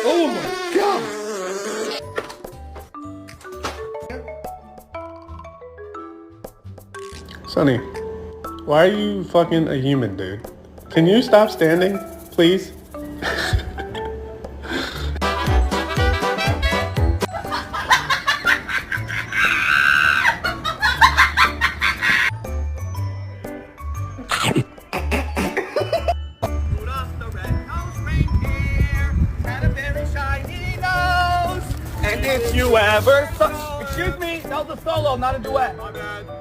Oh my god! Sonny, why are you fucking a human, dude? Can you stop standing, please? And if you ever... Excuse me, that was a solo, not a duet. My bad.